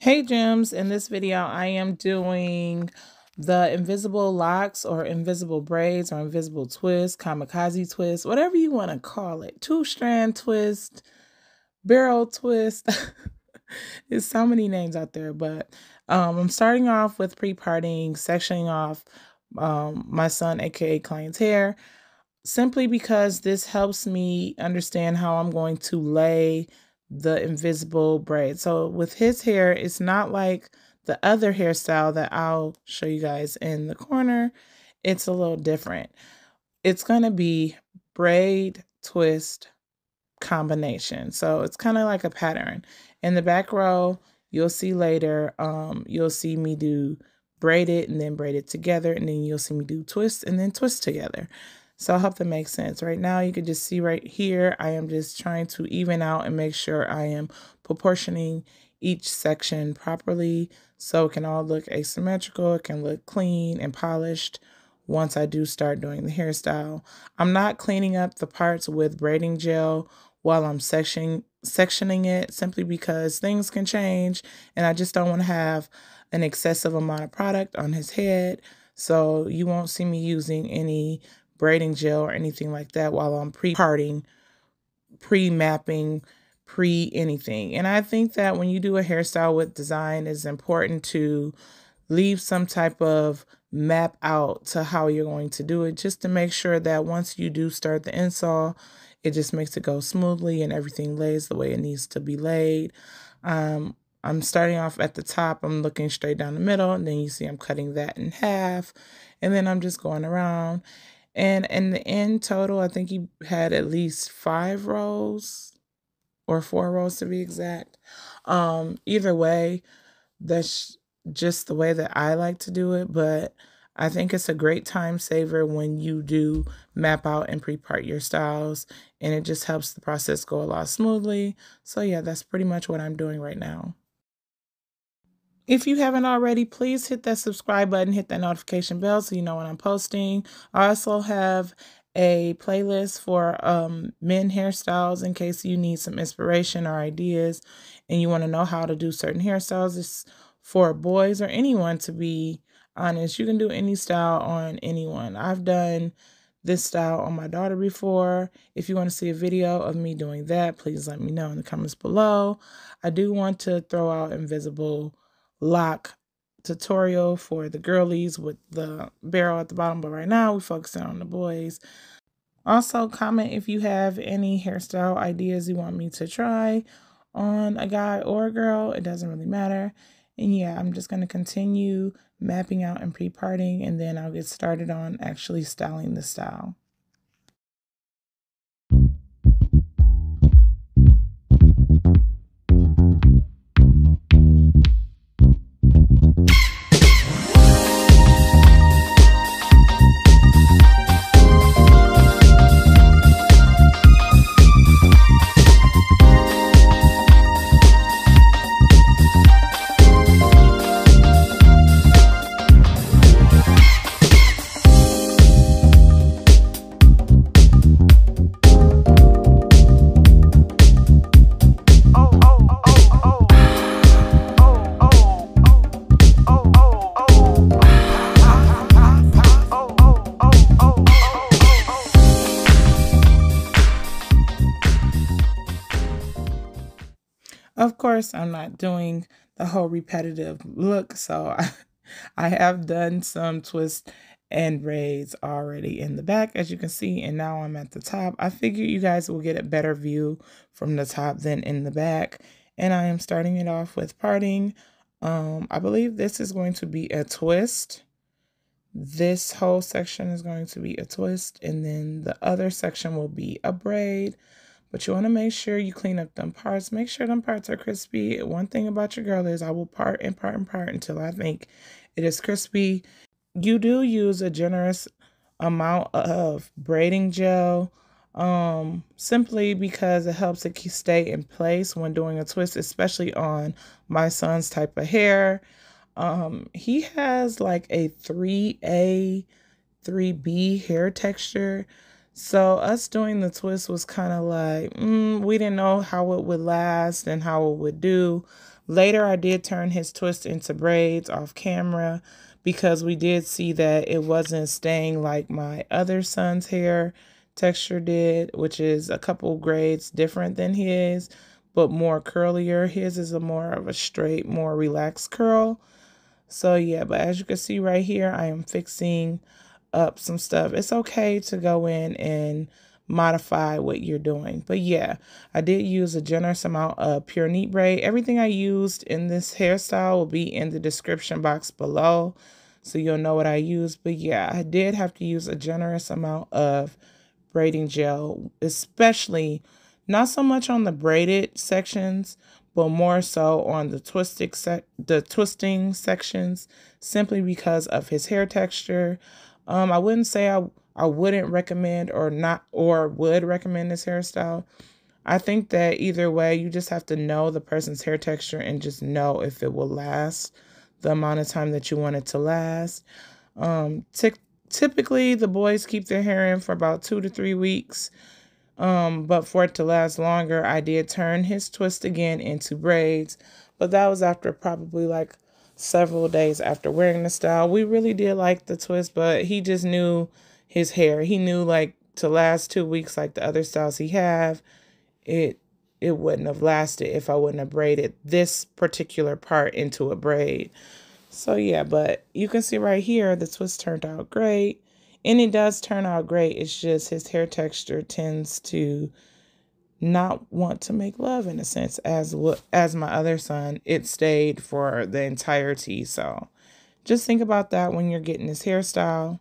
Hey gems, in this video I am doing the invisible locks or invisible braids or invisible twist, kamikaze twist, whatever you want to call it. 2-strand twist, barrel twist. There's so many names out there, but I'm starting off with pre-parting, sectioning off my son aka client's hair, simply because this helps me understand how I'm going to lay the invisible braid. So with his hair, it's not like the other hairstyle that I'll show you guys in the corner. It's a little different. It's going to be braid, twist, combination. So it's kind of like a pattern. In the back row, you'll see later, you'll see me do braid it and then braid it together. And then you'll see me do twist and then twist together. So I hope that makes sense. Right now, you can just see right here, I am just trying to even out and make sure I am proportioning each section properly so it can all look asymmetrical. It can look clean and polished once I do start doing the hairstyle. I'm not cleaning up the parts with braiding gel while I'm sectioning it, simply because things can change and I just don't want to have an excessive amount of product on his head. So you won't see me using any braiding gel or anything like that while I'm pre-parting, pre-mapping, pre-anything. And I think that when you do a hairstyle with design, it's important to leave some type of map out to how you're going to do it, just to make sure that once you do start the install, it just makes it go smoothly and everything lays the way it needs to be laid. I'm starting off at the top. I'm looking straight down the middle, and then you see I'm cutting that in half, and then I'm just going around. And in the end total, I think he had at least 5 rows or 4 rows to be exact. Either way, that's just the way that I like to do it, but I think it's a great time saver when you do map out and pre-part your styles, and it just helps the process go a lot smoothly. So yeah, that's pretty much what I'm doing right now. If you haven't already, please hit that subscribe button, hit that notification bell so you know when I'm posting. I also have a playlist for men hairstyles in case you need some inspiration or ideas and you want to know how to do certain hairstyles. It's for boys or anyone, to be honest. You can do any style on anyone. I've done this style on my daughter before. If you want to see a video of me doing that, please let me know in the comments below. I do want to throw out invisible lock tutorial for the girlies with the barrel at the bottom, but right now we're focusing on the boys. Also, comment if you have any hairstyle ideas you want me to try on a guy or a girl. It doesn't really matter. And yeah, I'm just going to continue mapping out and pre-parting, and then I'll get started on actually styling the style. Of course, I'm not doing the whole repetitive look, so I have done some twists and braids already in the back, as you can see, and now I'm at the top. I figure you guys will get a better view from the top than in the back, and I am starting it off with parting. I believe this is going to be a twist. This whole section is going to be a twist, and then the other section will be a braid. But you want to make sure you clean up them parts. Make sure them parts are crispy. One thing about your girl is I will part and part and part until I think it is crispy. You do use a generous amount of braiding gel, simply because it helps it stay in place when doing a twist, especially on my son's type of hair. He has like a 3A, 3B hair texture. So us doing the twist was kind of like, we didn't know how it would last and how it would do. Later, I did turn his twist into braids off camera because we did see that it wasn't staying like my other son's hair texture did, which is a couple grades different than his, but more curlier. His is a more of a straight, more relaxed curl. So yeah, but as you can see right here, I am fixing up some stuff. It's okay to go in and modify what you're doing. But yeah, I did use a generous amount of pure neat braid. Everything I used in this hairstyle will be in the description box below, so you'll know what I used. But yeah, I did have to use a generous amount of braiding gel, especially not so much on the braided sections, but more so on the twisting sections, simply because of his hair texture. I wouldn't say I wouldn't recommend or would recommend this hairstyle. I think that either way, you just have to know the person's hair texture and just know if it will last the amount of time that you want it to last. Typically, the boys keep their hair in for about 2 to 3 weeks. But for it to last longer, I did turn his twist again into braids. But that was after probably like several days after wearing the style. We really did like the twist, but he just knew his hair. He knew like to last 2 weeks like the other styles he have, it wouldn't have lasted if I wouldn't have braided this particular part into a braid. So yeah, but you can see right here the twist turned out great. And it does turn out great. It's just his hair texture tends to not want to make love in a sense, as my other son, it stayed for the entirety. So just think about that when you're getting this hairstyle.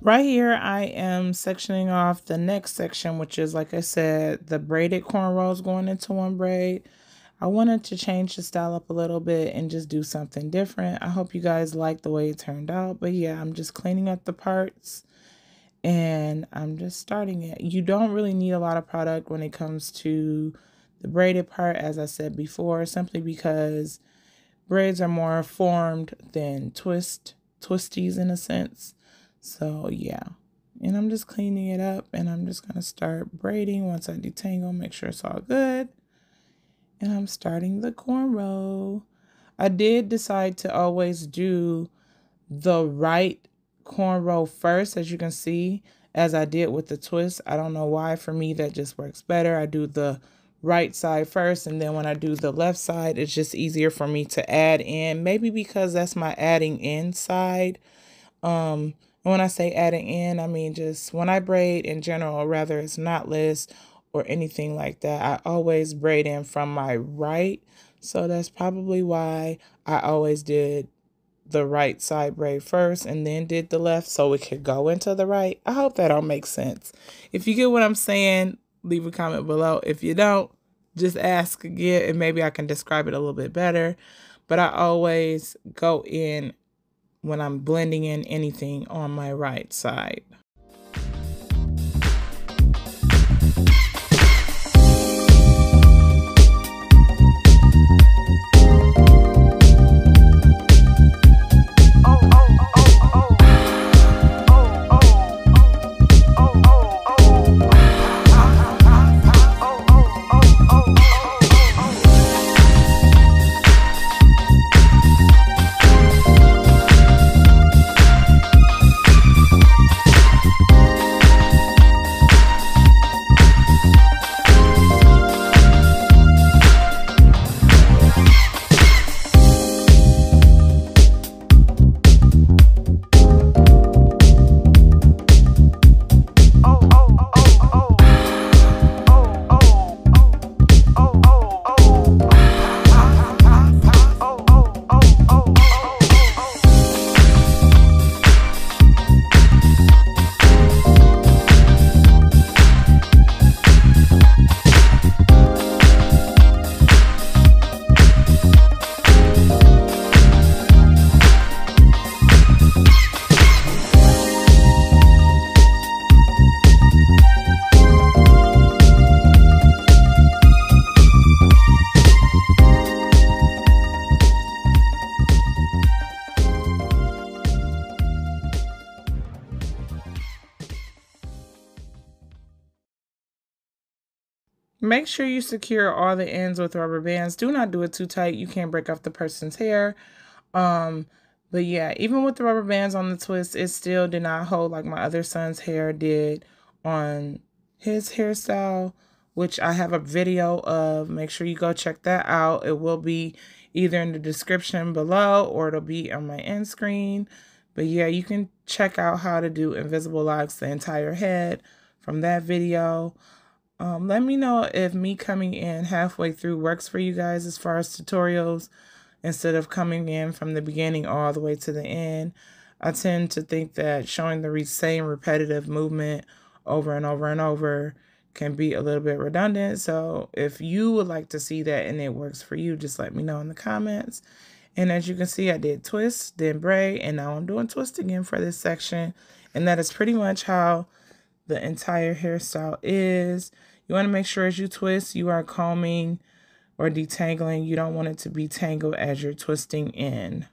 Right here, I am sectioning off the next section, which is, like I said, the braided cornrows going into one braid. I wanted to change the style up a little bit and just do something different. I hope you guys like the way it turned out. But yeah, I'm just cleaning up the parts and I'm just starting it. You don't really need a lot of product when it comes to the braided part, as I said before, simply because braids are more formed than twisties in a sense. So yeah, and I'm just cleaning it up and I'm just going to start braiding once I detangle, make sure it's all good. And I'm starting the cornrow. I did decide to always do the right cornrow first, as you can see, as I did with the twist. I don't know why. For me, that just works better. I do the right side first, and then when I do the left side, it's just easier for me to add in. Maybe because that's my adding in side. When I say adding in, I mean just when I braid in general, whether it's knotless or anything like that, I always braid in from my right. So that's probably why I always did the right side braid first and then did the left so it could go into the right. I hope that all makes sense. If you get what I'm saying, leave a comment below. If you don't, just ask again and maybe I can describe it a little bit better. But I always go in when I'm blending in anything on my right side. Make sure you secure all the ends with rubber bands. Do not do it too tight. You can't break off the person's hair. But yeah, even with the rubber bands on the twist, it still did not hold like my other son's hair did on his hairstyle, which I have a video of. Make sure you go check that out. It will be either in the description below or it'll be on my end screen. But yeah, you can check out how to do invisible locks the entire head from that video. Let me know if me coming in halfway through works for you guys as far as tutorials, instead of coming in from the beginning all the way to the end. I tend to think that showing the same repetitive movement over and over and over can be a little bit redundant. So if you would like to see that and it works for you, just let me know in the comments. And as you can see, I did twist, then braid, and now I'm doing twist again for this section. And that is pretty much how the entire hairstyle is. You want to make sure as you twist, you are combing or detangling. You don't want it to be tangled as you're twisting in.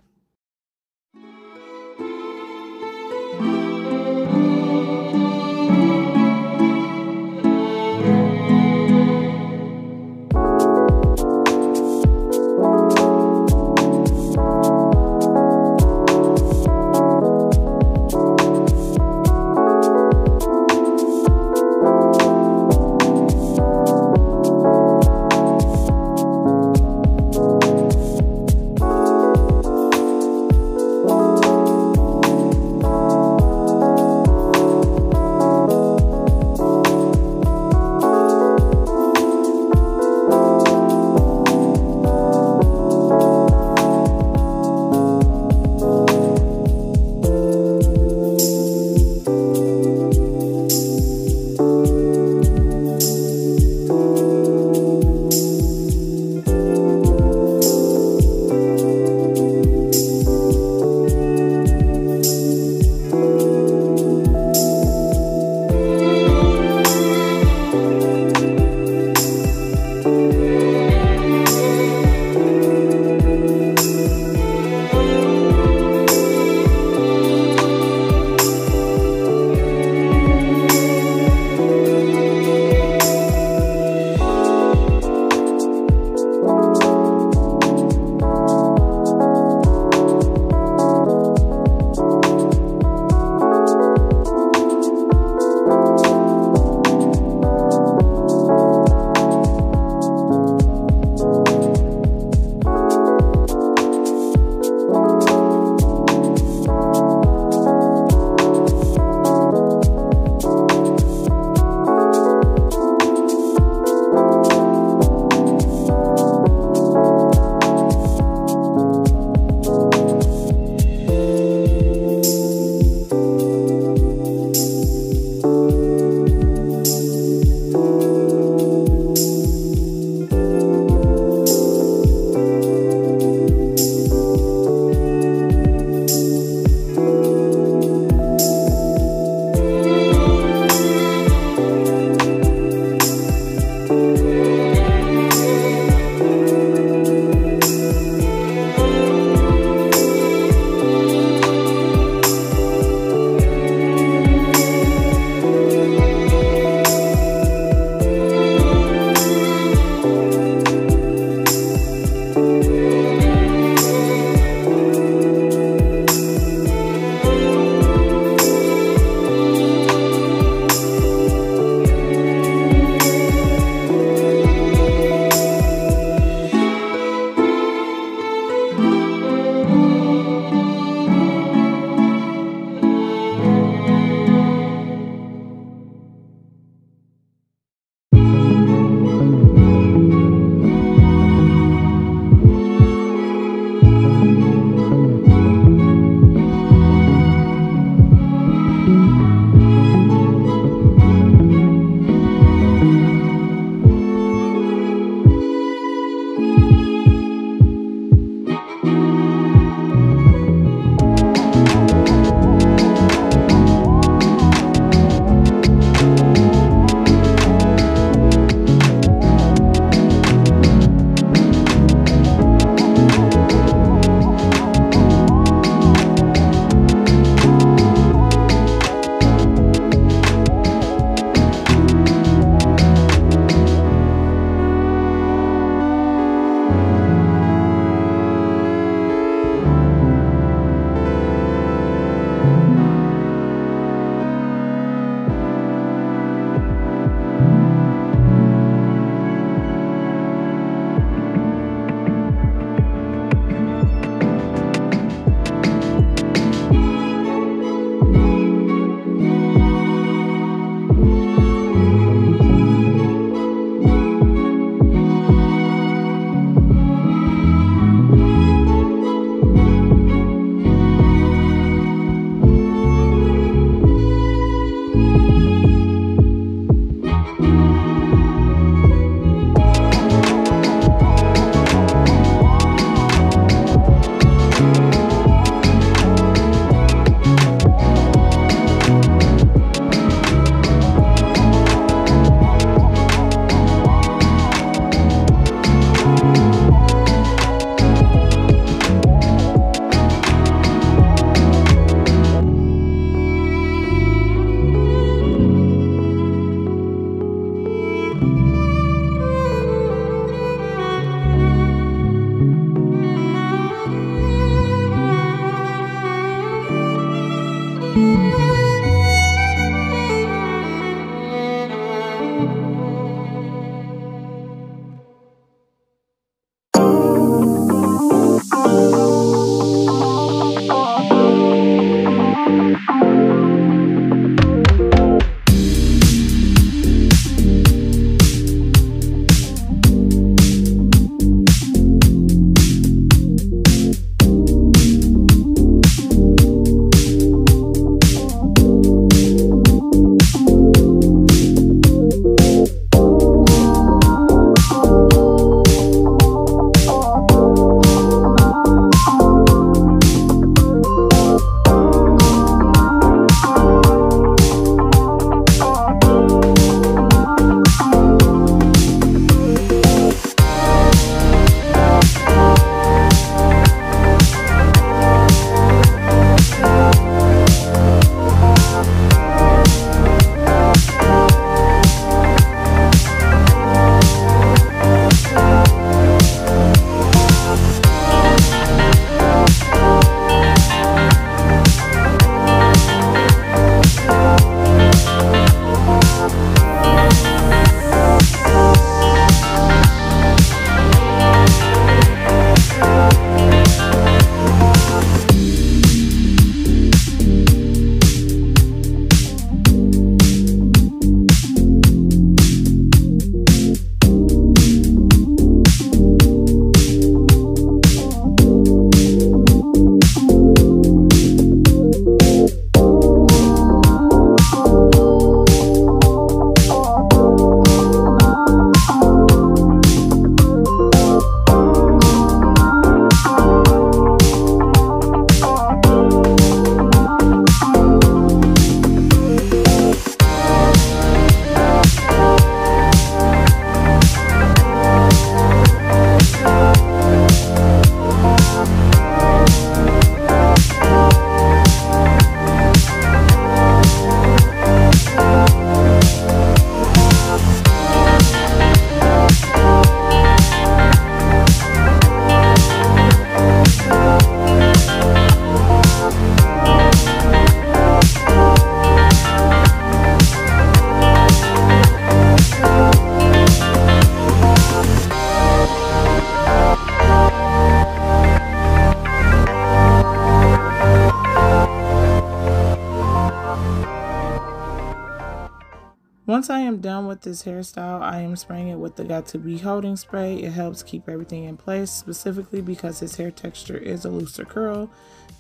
Once I am done with this hairstyle, I am spraying it with the Got To Be holding spray. It helps keep everything in place, specifically because his hair texture is a looser curl.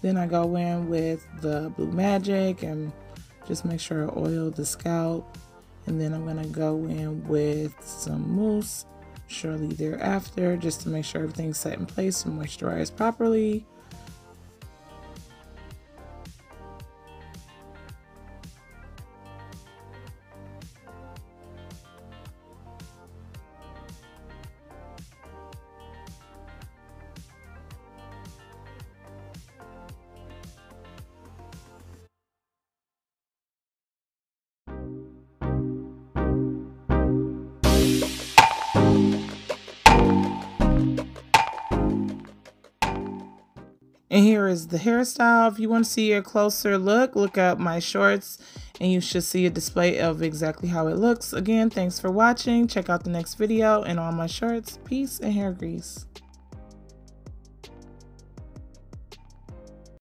Then I go in with the Blue Magic and just make sure I oil the scalp. And then I'm going to go in with some mousse shortly thereafter, just to make sure everything's set in place and moisturized properly. And here is the hairstyle. If you want to see a closer look up my shorts and you should see a display of exactly how it looks. Again, thanks for watching. Check out the next video and all my shorts. Peace and hair grease.